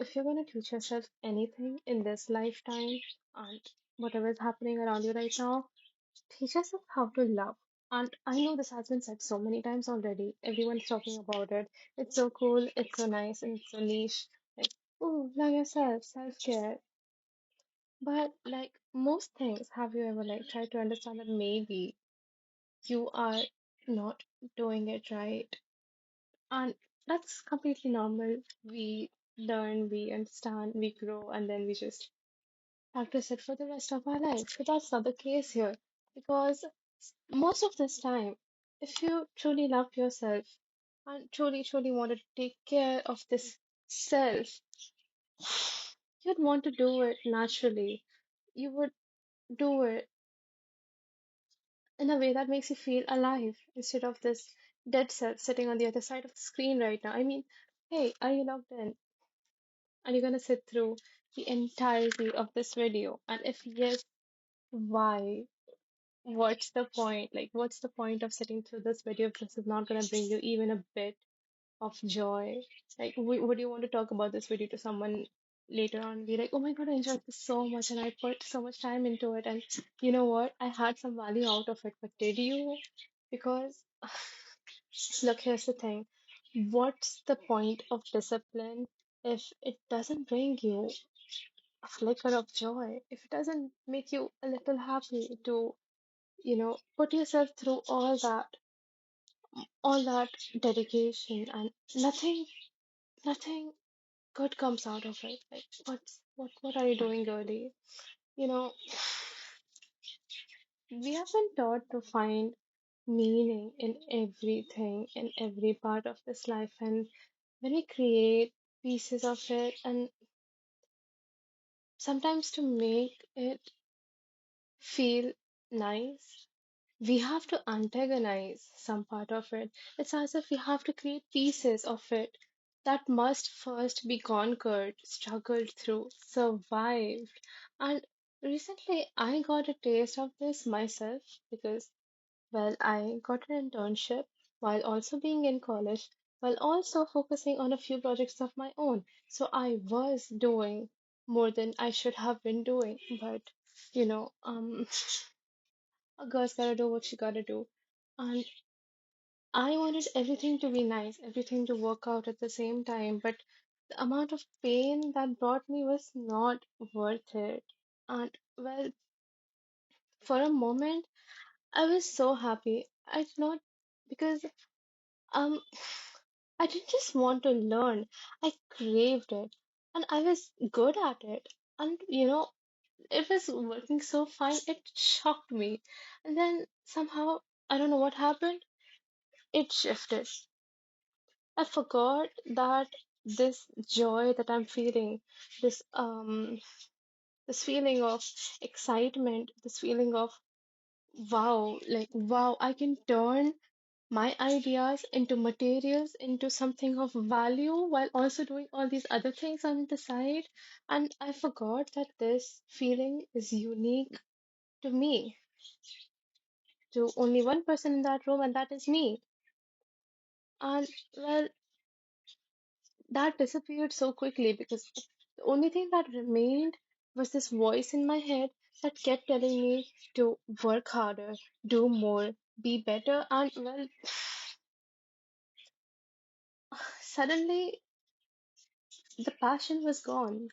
if you're going to teach yourself anything in this lifetime and whatever is happening around you right now, teach yourself how to love. And I know this has been said so many times already. Everyone's talking about it. It's so cool, it's so nice, and it's so niche. Like, oh, love yourself, self-care. But like most things, have you ever like tried to understand that maybe you are not doing it right? And that's completely normal. We learn, we understand, we grow, and then we just practice it for the rest of our life. But that's not the case here. Because most of this time, if you truly loved yourself and truly wanted to take care of this self, you'd want to do it naturally. You would do it in a way that makes you feel alive instead of this dead self sitting on the other side of the screen right now. I mean, hey, are you logged in? Are you gonna sit through the entirety of this video? And if yes, why? What's the point? Like, what's the point of sitting through this video if this is not gonna bring you even a bit of joy? Like, would you want to talk about this video to someone later on and be like, oh my God, I enjoyed this so much and I put so much time into it, and you know what? I had some value out of it, but did you? Because look, here's the thing. What's the point of discipline if it doesn't bring you a flicker of joy? If it doesn't make you a little happy to, put yourself through all that dedication and nothing good comes out of it. Like, what are you doing, girlie? You know, we have been taught to find meaning in everything, in every part of this life, and when we create pieces of it, and sometimes to make it feel nice, we have to antagonize some part of it. It's as if we have to create pieces of it that must first be conquered, struggled through, survived. And recently, I got a taste of this myself because, well, I got an internship while also being in college, while also focusing on a few projects of my own. So I was doing more than I should have been doing, but you know, a girl's gotta do what she gotta do. And I wanted everything to be nice, everything to work out at the same time, but the amount of pain that brought me was not worth it. And well, for a moment, I was so happy. I did not, because um I didn't just want to learn, I craved it. And I was good at it. And it was working so fine, it shocked me. And then somehow, I don't know what happened, it shifted. I forgot that this joy that I'm feeling, this this feeling of excitement, this feeling of wow, like wow, I can turn my ideas into materials, into something of value while also doing all these other things on the side. And I forgot that this feeling is unique to me, to only one person in that room, and that is me. And well, that disappeared so quickly because the only thing that remained was this voice in my head that kept telling me to work harder, do more, be better, and well, suddenly the passion was gone,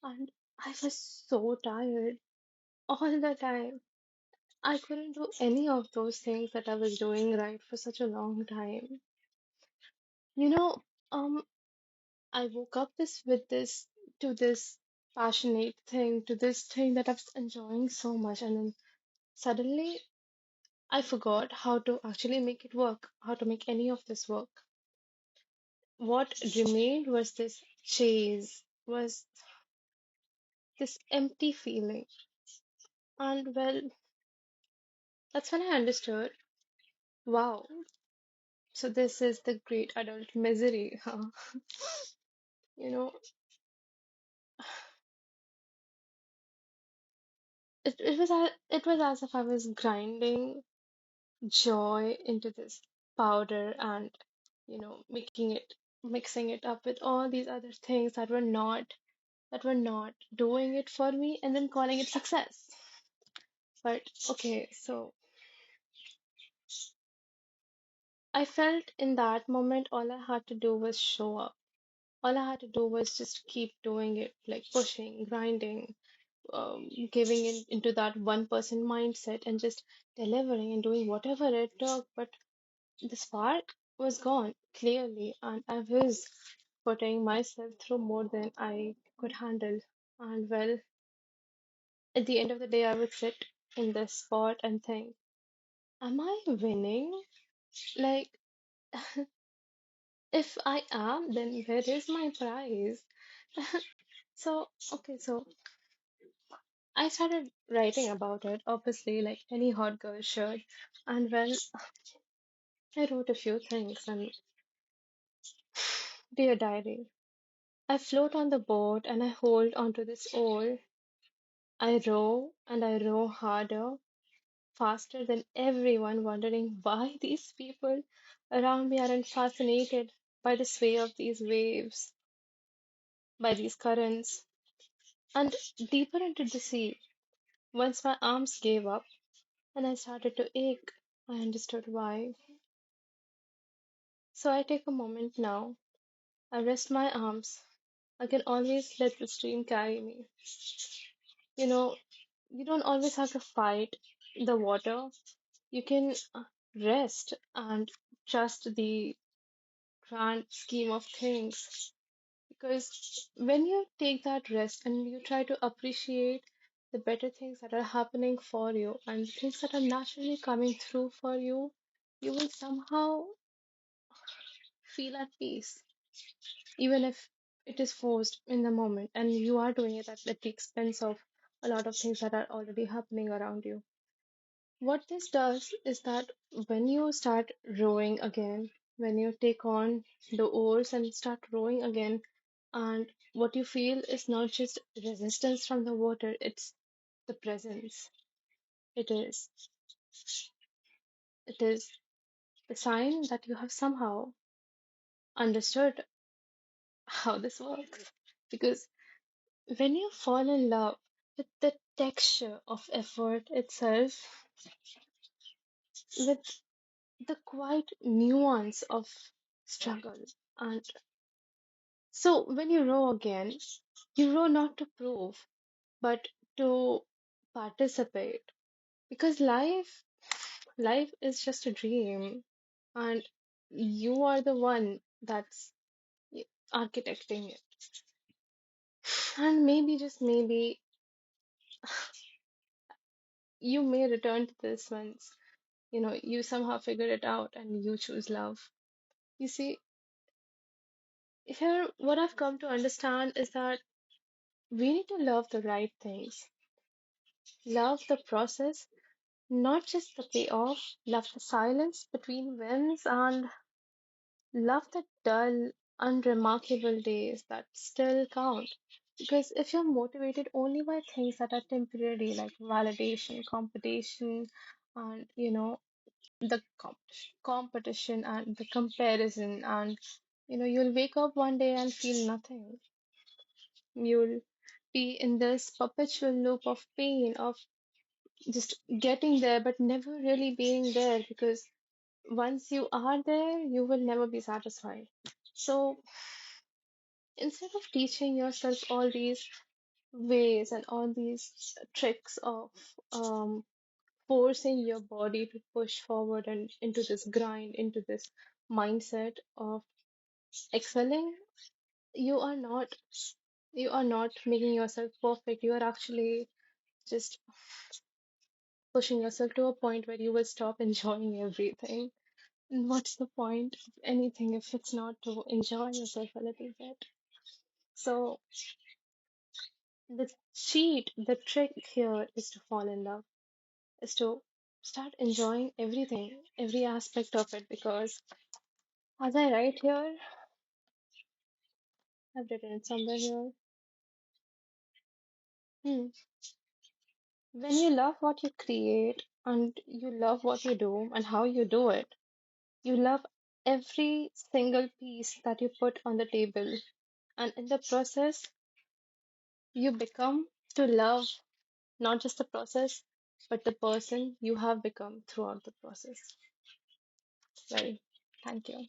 and I was so tired all the time. I couldn't do any of those things that I was doing right for such a long time. You know, I woke up to this passionate thing, to this thing that I was enjoying so much, and then suddenly I forgot how to actually make it work, how to make any of this work. What remained was this chase, was this empty feeling. And well, that's when I understood, wow, so this is the great adult misery, huh? You know, it was as if I was grinding joy into this powder and making it mixing it up with all these other things that were not doing it for me, and then calling it success. But okay, so I felt in that moment all I had to do was show up. All I had to do was just keep doing it, like pushing, grinding, giving into that 1% mindset and just delivering and doing whatever it took. But the spark was gone, clearly, and I was putting myself through more than I could handle. And well, at the end of the day, I would sit in this spot and think, am I winning? Like, if I am, then where is my prize? So, okay, so I started writing about it, obviously, like any hot girl should. And well, I wrote a few things. And dear diary, I float on the boat and I hold onto this oar. I row and I row harder, faster than everyone, wondering why these people around me aren't fascinated by the sway of these waves, by these currents, and deeper into the sea. Once my arms gave up and I started to ache, I understood why. So I take a moment now. I rest my arms. I can always let the stream carry me. You know, you don't always have to fight the water. You can rest and trust the grand scheme of things. Because when you take that rest and you try to appreciate the better things that are happening for you and things that are naturally coming through for you, you will somehow feel at peace, even if it is forced in the moment and you are doing it at the expense of a lot of things that are already happening around you. What this does is that when you start rowing again, when you take on the oars and start rowing again, and what you feel is not just resistance from the water, it's the presence. It is. It is the sign that you have somehow understood how this works. Because when you fall in love with the texture of effort itself, with the quiet nuance of struggle, and so when you row again, you row not to prove, but to participate. Because life is just a dream, and you are the one that's architecting it. And maybe, just maybe, you may return to this once you somehow figure it out and you choose love. You see, here what I've come to understand is that we need to love the right things, love the process, not just the payoff, love the silence between wins, and love the dull, unremarkable days that still count. Because if you're motivated only by things that are temporary, like validation, competition, and the competition and the comparison, and you'll wake up one day and feel nothing. You'll be in this perpetual loop of pain, of just getting there but never really being there, because once you are there you will never be satisfied. So instead of teaching yourself all these ways and all these tricks of forcing your body to push forward and into this grind, into this mindset of excelling, you are not you are not making yourself perfect. You are actually just pushing yourself to a point where you will stop enjoying everything. And what's the point of anything if it's not to enjoy yourself a little bit? So the trick here is to fall in love, is to start enjoying everything, every aspect of it, because as I write here, I've written it somewhere here. Hmm. When you love what you create and you love what you do and how you do it, you love every single piece that you put on the table. And in the process, you become to love not just the process, but the person you have become throughout the process. Right. Thank you.